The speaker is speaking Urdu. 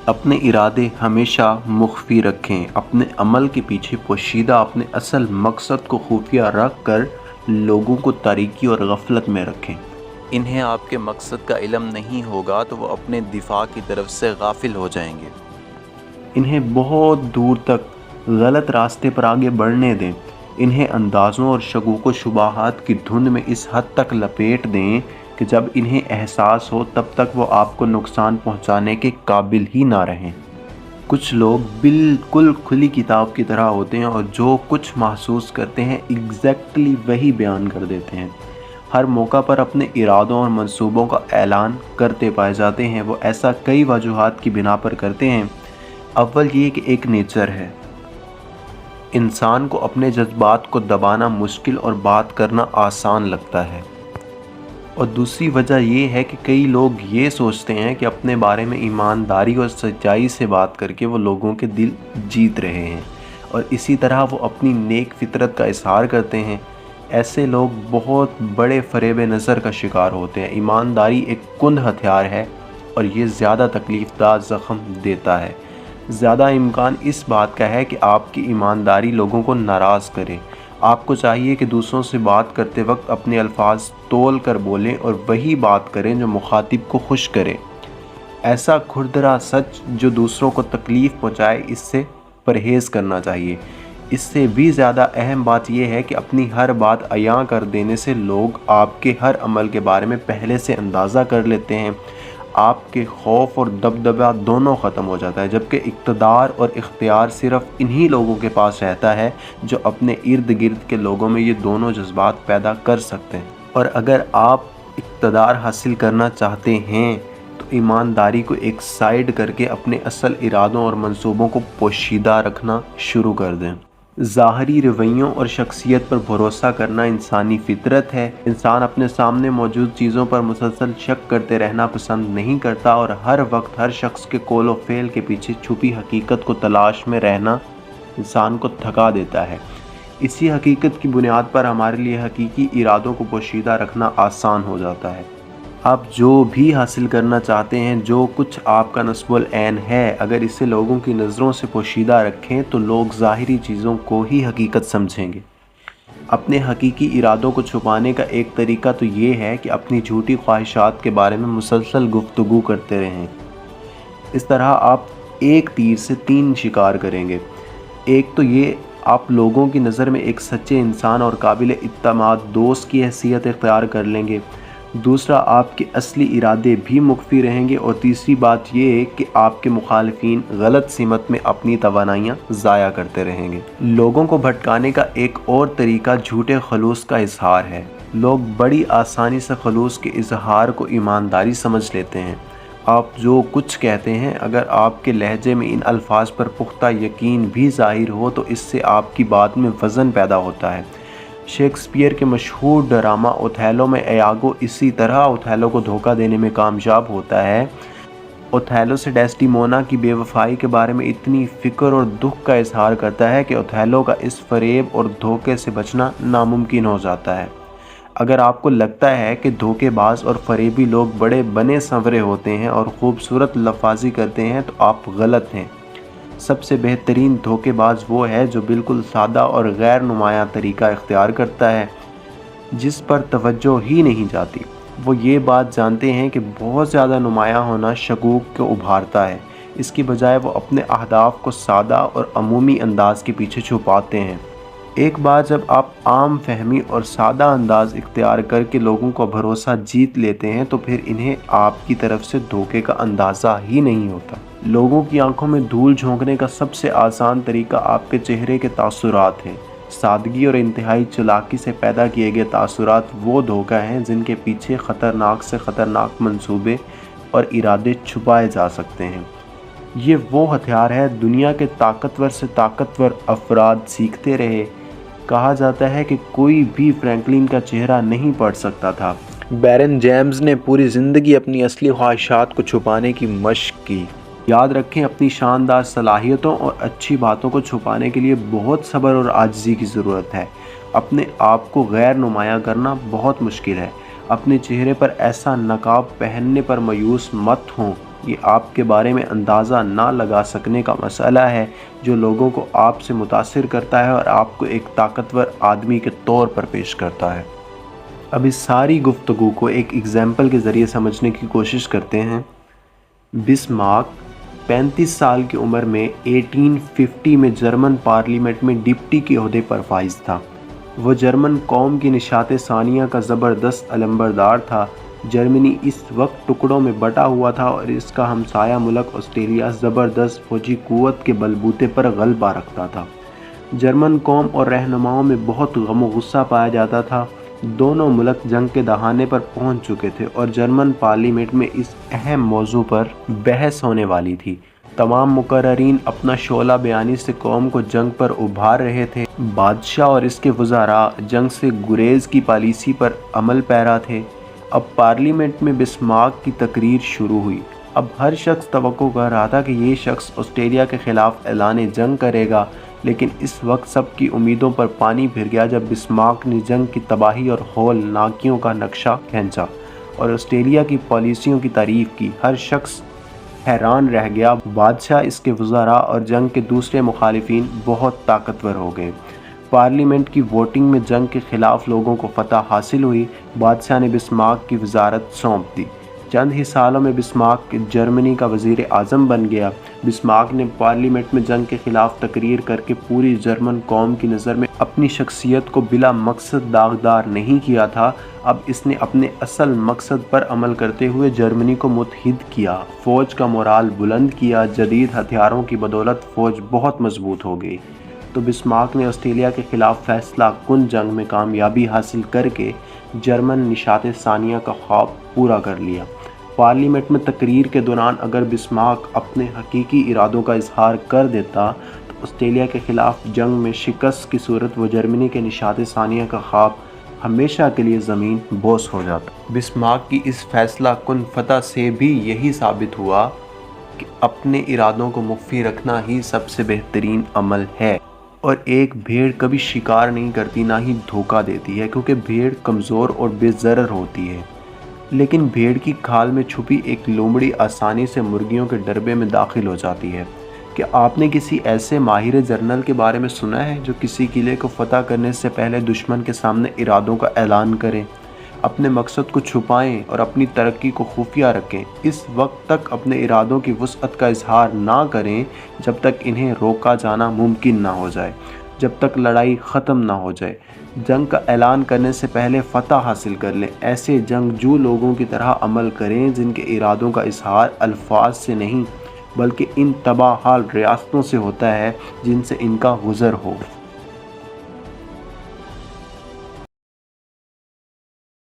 اپنے ارادے ہمیشہ مخفی رکھیں، اپنے عمل کے پیچھے پوشیدہ اپنے اصل مقصد کو خفیہ رکھ کر لوگوں کو تاریکی اور غفلت میں رکھیں۔ انہیں آپ کے مقصد کا علم نہیں ہوگا تو وہ اپنے دفاع کی طرف سے غافل ہو جائیں گے۔ انہیں بہت دور تک غلط راستے پر آگے بڑھنے دیں، انہیں اندازوں اور شکوک و شبہات کی دھند میں اس حد تک لپیٹ دیں کہ جب انہیں احساس ہو تب تک وہ آپ کو نقصان پہنچانے کے قابل ہی نہ رہیں۔ کچھ لوگ بالکل کھلی کتاب کی طرح ہوتے ہیں اور جو کچھ محسوس کرتے ہیں ایگزیکٹلی وہی بیان کر دیتے ہیں۔ ہر موقع پر اپنے ارادوں اور منصوبوں کا اعلان کرتے پائے جاتے ہیں۔ وہ ایسا کئی وجوہات کی بنا پر کرتے ہیں۔ اول یہ کہ ایک نیچر ہے، انسان کو اپنے جذبات کو دبانا مشکل اور بات کرنا آسان لگتا ہے، اور دوسری وجہ یہ ہے کہ کئی لوگ یہ سوچتے ہیں کہ اپنے بارے میں ایمانداری اور سچائی سے بات کر کے وہ لوگوں کے دل جیت رہے ہیں، اور اسی طرح وہ اپنی نیک فطرت کا اظہار کرتے ہیں۔ ایسے لوگ بہت بڑے فریب نظر کا شکار ہوتے ہیں۔ ایمانداری ایک کند ہتھیار ہے اور یہ زیادہ تکلیف دہ زخم دیتا ہے۔ زیادہ امکان اس بات کا ہے کہ آپ کی ایمانداری لوگوں کو ناراض کرے۔ آپ کو چاہیے کہ دوسروں سے بات کرتے وقت اپنے الفاظ تول کر بولیں اور وہی بات کریں جو مخاطب کو خوش کرے۔ ایسا کھردرا سچ جو دوسروں کو تکلیف پہنچائے، اس سے پرہیز کرنا چاہیے۔ اس سے بھی زیادہ اہم بات یہ ہے کہ اپنی ہر بات عیاں کر دینے سے لوگ آپ کے ہر عمل کے بارے میں پہلے سے اندازہ کر لیتے ہیں۔ آپ کے خوف اور دبدبہ دونوں ختم ہو جاتا ہے، جبکہ اقتدار اور اختیار صرف انہی لوگوں کے پاس رہتا ہے جو اپنے ارد گرد کے لوگوں میں یہ دونوں جذبات پیدا کر سکتے ہیں۔ اور اگر آپ اقتدار حاصل کرنا چاہتے ہیں تو ایمانداری کو ایک سائیڈ کر کے اپنے اصل ارادوں اور منصوبوں کو پوشیدہ رکھنا شروع کر دیں۔ ظاہری رویوں اور شخصیت پر بھروسہ کرنا انسانی فطرت ہے۔ انسان اپنے سامنے موجود چیزوں پر مسلسل شک کرتے رہنا پسند نہیں کرتا، اور ہر وقت ہر شخص کے قول و فعل کے پیچھے چھپی حقیقت کو تلاش میں رہنا انسان کو تھکا دیتا ہے۔ اسی حقیقت کی بنیاد پر ہمارے لیے حقیقی ارادوں کو پوشیدہ رکھنا آسان ہو جاتا ہے۔ آپ جو بھی حاصل کرنا چاہتے ہیں، جو کچھ آپ کا نصب العین ہے، اگر اسے لوگوں کی نظروں سے پوشیدہ رکھیں تو لوگ ظاہری چیزوں کو ہی حقیقت سمجھیں گے۔ اپنے حقیقی ارادوں کو چھپانے کا ایک طریقہ تو یہ ہے کہ اپنی جھوٹی خواہشات کے بارے میں مسلسل گفتگو کرتے رہیں۔ اس طرح آپ ایک تیر سے 3 شکار کریں گے۔ ایک تو یہ، آپ لوگوں کی نظر میں ایک سچے انسان اور قابل اعتماد دوست کی حیثیت اختیار کر لیں گے۔ دوسرا، آپ کے اصلی ارادے بھی مخفی رہیں گے، اور تیسری بات یہ کہ آپ کے مخالفین غلط سمت میں اپنی توانائیاں ضائع کرتے رہیں گے۔ لوگوں کو بھٹکانے کا ایک اور طریقہ جھوٹے خلوص کا اظہار ہے۔ لوگ بڑی آسانی سے خلوص کے اظہار کو ایمانداری سمجھ لیتے ہیں۔ آپ جو کچھ کہتے ہیں، اگر آپ کے لہجے میں ان الفاظ پر پختہ یقین بھی ظاہر ہو تو اس سے آپ کی بات میں وزن پیدا ہوتا ہے۔ شیکسپیئر کے مشہور ڈرامہ اوتھیلو میں ایاگو اسی طرح اوتھیلو کو دھوکہ دینے میں کامیاب ہوتا ہے۔ اوتھیلو سے ڈیسڈیمونا کی بے وفائی کے بارے میں اتنی فکر اور دکھ کا اظہار کرتا ہے کہ اوتھیلو کا اس فریب اور دھوکے سے بچنا ناممکن ہو جاتا ہے۔ اگر آپ کو لگتا ہے کہ دھوکے باز اور فریبی لوگ بڑے بنے سنورے ہوتے ہیں اور خوبصورت لفاظی کرتے ہیں تو آپ غلط ہیں۔ سب سے بہترین دھوکے باز وہ ہے جو بالکل سادہ اور غیر نمایاں طریقہ اختیار کرتا ہے، جس پر توجہ ہی نہیں جاتی۔ وہ یہ بات جانتے ہیں کہ بہت زیادہ نمایاں ہونا شکوک کو ابھارتا ہے، اس کی بجائے وہ اپنے اہداف کو سادہ اور عمومی انداز کے پیچھے چھپاتے ہیں۔ ایک بار جب آپ عام فہمی اور سادہ انداز اختیار کر کے لوگوں کا بھروسہ جیت لیتے ہیں تو پھر انہیں آپ کی طرف سے دھوکے کا اندازہ ہی نہیں ہوتا۔ لوگوں کی آنکھوں میں دھول جھونکنے کا سب سے آسان طریقہ آپ کے چہرے کے تاثرات ہیں۔ سادگی اور انتہائی چالاکی سے پیدا کیے گئے تاثرات وہ دھوکہ ہیں جن کے پیچھے خطرناک سے خطرناک منصوبے اور ارادے چھپائے جا سکتے ہیں۔ یہ وہ ہتھیار ہے دنیا کے طاقتور سے طاقتور افراد سیکھتے رہے۔ کہا جاتا ہے کہ کوئی بھی فرینکلن کا چہرہ نہیں پڑھ سکتا تھا۔ بیرن جیمز نے پوری زندگی اپنی اصلی خواہشات کو چھپانے کی مشق کی۔ یاد رکھیں، اپنی شاندار صلاحیتوں اور اچھی باتوں کو چھپانے کے لیے بہت صبر اور عاجزی کی ضرورت ہے۔ اپنے آپ کو غیر نمایاں کرنا بہت مشکل ہے۔ اپنے چہرے پر ایسا نقاب پہننے پر مایوس مت ہوں یہ آپ کے بارے میں اندازہ نہ لگا سکنے کا مسئلہ ہے جو لوگوں کو آپ سے متاثر کرتا ہے اور آپ کو ایک طاقتور آدمی کے طور پر پیش کرتا ہے۔ اب اس ساری گفتگو کو ایک ایگزامپل کے ذریعے سمجھنے کی کوشش کرتے ہیں۔ بسمارک 35 سال کی عمر میں 1850 میں جرمن پارلیمنٹ میں ڈپٹی کے عہدے پر فائز تھا۔ وہ جرمن قوم کی نشاط ثانیہ کا زبردست علمبردار تھا۔ جرمنی اس وقت ٹکڑوں میں بٹا ہوا تھا اور اس کا ہمسایہ ملک آسٹریلیا زبردست فوجی قوت کے بلبوتے پر غلبہ رکھتا تھا۔ جرمن قوم اور رہنماؤں میں بہت غم و غصہ پایا جاتا تھا۔ دونوں ملک جنگ کے دہانے پر پہنچ چکے تھے اور جرمن پارلیمنٹ میں اس اہم موضوع پر بحث ہونے والی تھی۔ تمام مقررین اپنا شعلہ بیانی سے قوم کو جنگ پر ابھار رہے تھے۔ بادشاہ اور اس کے وزراء جنگ سے گریز کی پالیسی پر عمل پیرا تھے۔ اب پارلیمنٹ میں بسمارک کی تقریر شروع ہوئی۔ اب ہر شخص توقع کر رہا تھا کہ یہ شخص آسٹریلیا کے خلاف اعلان جنگ کرے گا، لیکن اس وقت سب کی امیدوں پر پانی پھر گیا جب بسمارک نے جنگ کی تباہی اور ہولناکیوں کا نقشہ کھینچا اور آسٹریلیا کی پالیسیوں کی تعریف کی۔ ہر شخص حیران رہ گیا۔ بادشاہ، اس کے وزراء اور جنگ کے دوسرے مخالفین بہت طاقتور ہو گئے۔ پارلیمنٹ کی ووٹنگ میں جنگ کے خلاف لوگوں کو فتح حاصل ہوئی۔ بادشاہ نے بسمارک کی وزارت سونپ دی۔ چند ہی سالوں میں بسمارک جرمنی کا وزیر اعظم بن گیا۔ بسمارک نے پارلیمنٹ میں جنگ کے خلاف تقریر کر کے پوری جرمن قوم کی نظر میں اپنی شخصیت کو بلا مقصد داغدار نہیں کیا تھا۔ اب اس نے اپنے اصل مقصد پر عمل کرتے ہوئے جرمنی کو متحد کیا، فوج کا مورال بلند کیا۔ جدید ہتھیاروں کی بدولت فوج بہت مضبوط ہو گئی۔ تو بسمارک نے آسٹریلیا کے خلاف فیصلہ کن جنگ میں کامیابی حاصل کر کے جرمن نشاط ثانیہ کا خواب پورا کر لیا۔ پارلیمنٹ میں تقریر کے دوران اگر بسمارک اپنے حقیقی ارادوں کا اظہار کر دیتا تو آسٹریلیا کے خلاف جنگ میں شکست کی صورت وہ جرمنی کے نشاط ثانیہ کا خواب ہمیشہ کے لیے زمین بوس ہو جاتا۔ بسمارک کی اس فیصلہ کن فتح سے بھی یہی ثابت ہوا کہ اپنے ارادوں کو مخفی رکھنا ہی سب سے بہترین عمل ہے، اور ایک بھیڑ کبھی شکار نہیں کرتی، نہ ہی دھوکہ دیتی ہے، کیونکہ بھیڑ کمزور اور بے ضرر ہوتی ہے۔ لیکن بھیڑ کی کھال میں چھپی ایک لومڑی آسانی سے مرغیوں کے ڈربے میں داخل ہو جاتی ہے۔ کیا آپ نے کسی ایسے ماہر جنرل کے بارے میں سنا ہے جو کسی قلعے کو فتح کرنے سے پہلے دشمن کے سامنے ارادوں کا اعلان کریں، اپنے مقصد کو چھپائیں اور اپنی ترقی کو خفیہ رکھیں، اس وقت تک اپنے ارادوں کی وسعت کا اظہار نہ کریں جب تک انہیں روکا جانا ممکن نہ ہو جائے، جب تک لڑائی ختم نہ ہو جائے؟ جنگ کا اعلان کرنے سے پہلے فتح حاصل کر لیں۔ ایسے جنگجو لوگوں کی طرح عمل کریں جن کے ارادوں کا اظہار الفاظ سے نہیں بلکہ ان تباہ حال ریاستوں سے ہوتا ہے جن سے ان کا گزر ہو۔